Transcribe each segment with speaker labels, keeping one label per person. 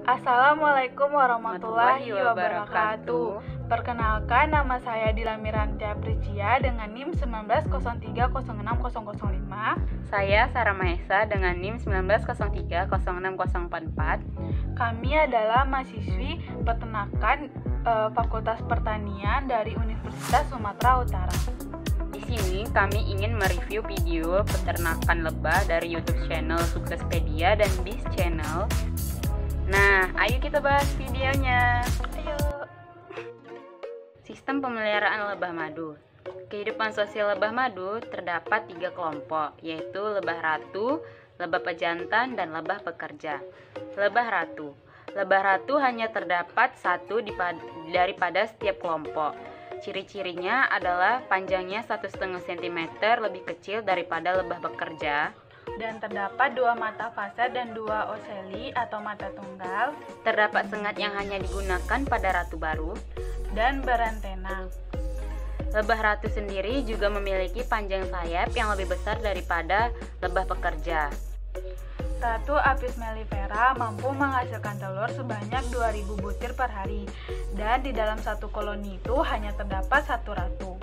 Speaker 1: Assalamualaikum warahmatullahi wabarakatuh. Perkenalkan, nama saya Dilamirantia Pricia dengan NIM 1903060005.
Speaker 2: Saya Sarah Mahesa dengan NIM 1903060044.
Speaker 1: Kami adalah mahasiswi peternakan Fakultas Pertanian dari Universitas Sumatera Utara.
Speaker 2: Di sini kami ingin mereview video peternakan lebah dari YouTube channel Suksespedia dan Bis Channel. Nah, ayo kita bahas videonya.
Speaker 1: Ayo.
Speaker 2: Sistem pemeliharaan lebah madu. Kehidupan sosial lebah madu terdapat 3 kelompok, yaitu lebah ratu, lebah pejantan, dan lebah pekerja. Lebah ratu. Lebah ratu hanya terdapat satu daripada setiap kelompok. Ciri-cirinya adalah panjangnya 1,5 cm lebih kecil daripada lebah pekerja.
Speaker 1: Dan terdapat 2 mata fasa dan 2 oceli atau mata tunggal.
Speaker 2: Terdapat sengat yang hanya digunakan pada ratu baru.
Speaker 1: Dan berantena.
Speaker 2: Lebah ratu sendiri juga memiliki panjang sayap yang lebih besar daripada lebah pekerja.
Speaker 1: Ratu Apis mellifera mampu menghasilkan telur sebanyak 2000 butir per hari. Dan di dalam satu koloni itu hanya terdapat satu ratu.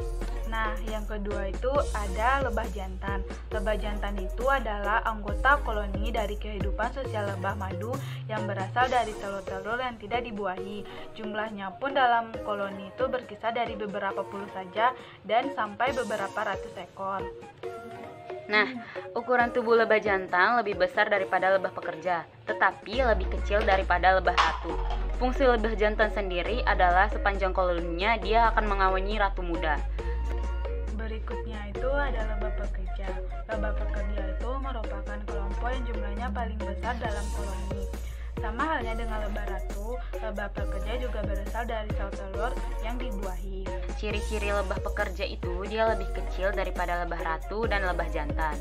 Speaker 1: Nah, yang kedua itu ada lebah jantan. Lebah jantan itu adalah anggota koloni dari kehidupan sosial lebah madu yang berasal dari telur-telur yang tidak dibuahi. Jumlahnya pun dalam koloni itu berkisar dari beberapa puluh saja dan sampai beberapa ratus ekor.
Speaker 2: Nah, ukuran tubuh lebah jantan lebih besar daripada lebah pekerja, tetapi lebih kecil daripada lebah ratu. Fungsi lebah jantan sendiri adalah sepanjang koloninya dia akan mengawini ratu muda.
Speaker 1: Berikutnya itu ada lebah pekerja. Lebah pekerja itu merupakan kelompok yang jumlahnya paling besar dalam koloni. Sama halnya dengan lebah ratu, lebah pekerja juga berasal dari sel telur yang dibuahi.
Speaker 2: Ciri-ciri lebah pekerja itu dia lebih kecil daripada lebah ratu dan lebah jantan.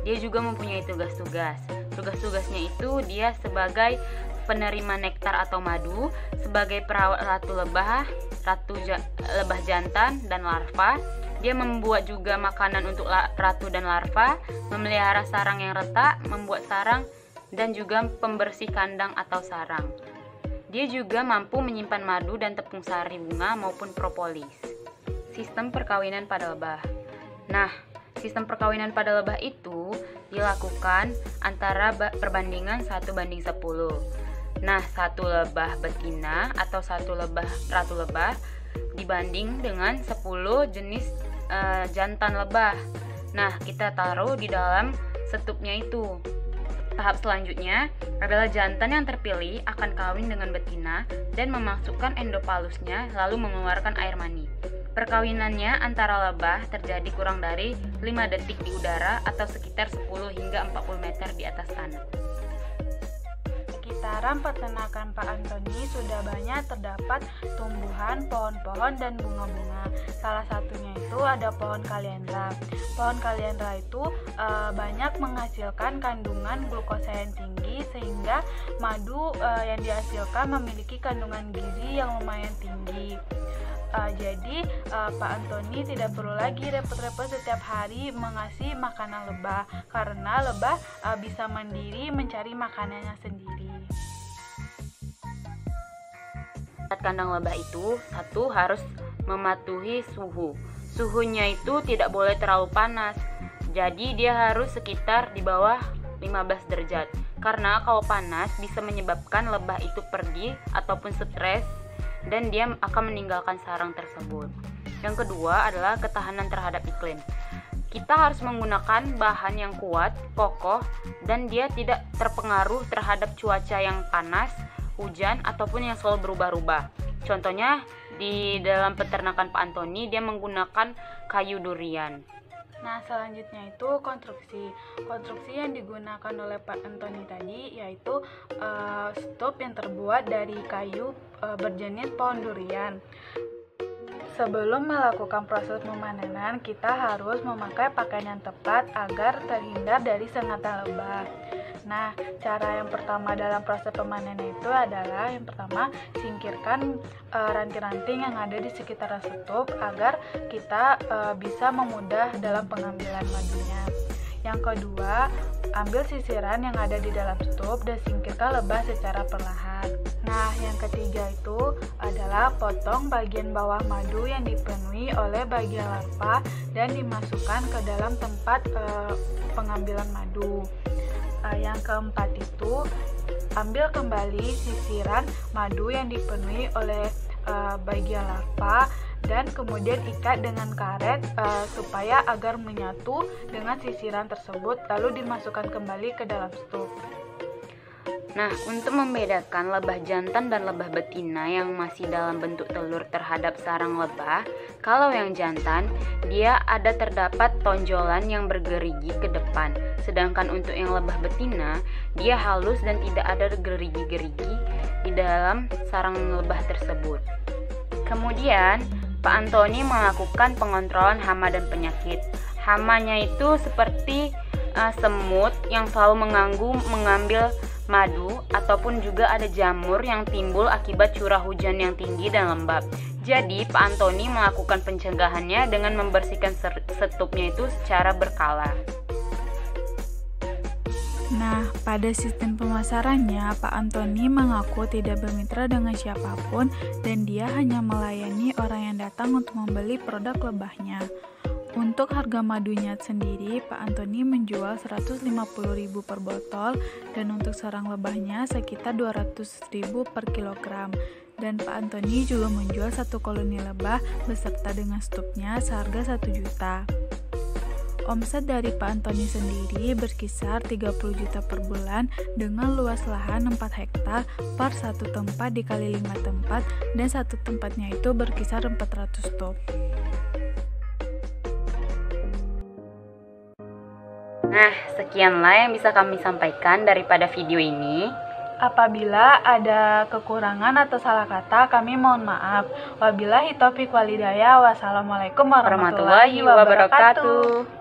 Speaker 2: Dia juga mempunyai tugas-tugas. Tugas-tugasnya itu dia sebagai penerima nektar atau madu, sebagai perawat ratu lebah jantan dan larva. Dia membuat juga makanan untuk ratu dan larva, memelihara sarang yang retak, membuat sarang, dan juga pembersih kandang atau sarang. Dia juga mampu menyimpan madu dan tepung sari bunga maupun propolis. Sistem perkawinan pada lebah. Nah, sistem perkawinan pada lebah itu dilakukan antara perbandingan 1:10. Nah, satu lebah betina atau satu lebah ratu lebah dibanding dengan 10 jenis jantan lebah. Nah, kita taruh di dalam setupnya itu. Tahap selanjutnya adalah jantan yang terpilih akan kawin dengan betina dan memasukkan endopalusnya lalu mengeluarkan air mani. Perkawinannya antara lebah terjadi kurang dari 5 detik di udara atau sekitar 10 hingga 40 meter di atas tanah.
Speaker 1: Sekitaran peternakan Pak Antoni sudah banyak terdapat tumbuhan, pohon-pohon, dan bunga-bunga. Salah satunya itu ada pohon kaliandra. Pohon kaliandra itu banyak menghasilkan kandungan glukosa yang tinggi sehingga madu yang dihasilkan memiliki kandungan gizi yang lumayan tinggi. Jadi Pak Antoni tidak perlu lagi repot-repot setiap hari mengasih makanan lebah karena lebah bisa mandiri mencari makanannya sendiri.
Speaker 2: Saat kandang lebah itu harus mematuhi suhu. Suhunya itu tidak boleh terlalu panas. Jadi dia harus sekitar di bawah 15 derajat. Karena kalau panas bisa menyebabkan lebah itu pergi ataupun stres dan dia akan meninggalkan sarang tersebut. Yang kedua adalah ketahanan terhadap iklim. Kita harus menggunakan bahan yang kuat, kokoh, dan dia tidak terpengaruh terhadap cuaca yang panas, hujan, ataupun yang selalu berubah-ubah. Contohnya di dalam peternakan Pak Antoni dia menggunakan kayu durian.
Speaker 1: Nah, selanjutnya itu konstruksi. Konstruksi yang digunakan oleh Pak Antoni tadi yaitu stup yang terbuat dari kayu berjenis pohon durian. Sebelum melakukan proses pemanenan, kita harus memakai pakaian yang tepat agar terhindar dari sengatan lebah. Nah, cara yang pertama dalam proses pemanenan itu adalah yang pertama, singkirkan ranting-ranting yang ada di sekitar stup agar kita bisa memudah dalam pengambilan madunya. Yang kedua, ambil sisiran yang ada di dalam stup dan singkirkan lebah secara perlahan. Nah, yang ketiga itu adalah potong bagian bawah madu yang dipenuhi oleh bagian larva dan dimasukkan ke dalam tempat pengambilan madu. Yang keempat itu ambil kembali sisiran madu yang dipenuhi oleh bagian larva dan kemudian ikat dengan karet supaya agar menyatu dengan sisiran tersebut, lalu dimasukkan kembali ke dalam stup.
Speaker 2: Nah, untuk membedakan lebah jantan dan lebah betina yang masih dalam bentuk telur terhadap sarang lebah, kalau yang jantan, dia ada terdapat tonjolan yang bergerigi ke depan. Sedangkan untuk yang lebah betina, dia halus dan tidak ada gerigi-gerigi di dalam sarang lebah tersebut. Kemudian, Pak Antoni melakukan pengontrolan hama dan penyakit. Hamanya itu seperti semut yang selalu mengambil madu, ataupun juga ada jamur yang timbul akibat curah hujan yang tinggi dan lembab. Jadi Pak Antoni melakukan pencegahannya dengan membersihkan stupnya itu secara berkala.
Speaker 1: Nah, pada sistem pemasarannya, Pak Antoni mengaku tidak bermitra dengan siapapun dan dia hanya melayani orang yang datang untuk membeli produk lebahnya. Untuk harga madunya sendiri, Pak Antoni menjual 150.000 per botol dan untuk sarang lebahnya sekitar 200.000 per kilogram. Dan Pak Antoni juga menjual satu koloni lebah beserta dengan stupnya seharga 1 juta. Omset dari Pak Antoni sendiri berkisar 30 juta per bulan dengan luas lahan 4 hektar per satu tempat dikali 5 tempat dan satu tempatnya itu berkisar 400 stup.
Speaker 2: Nah, sekianlah yang bisa kami sampaikan daripada video ini.
Speaker 1: Apabila ada kekurangan atau salah kata, kami mohon maaf. Wabillahi taufiq walhidayah. Wassalamualaikum warahmatullahi wabarakatuh.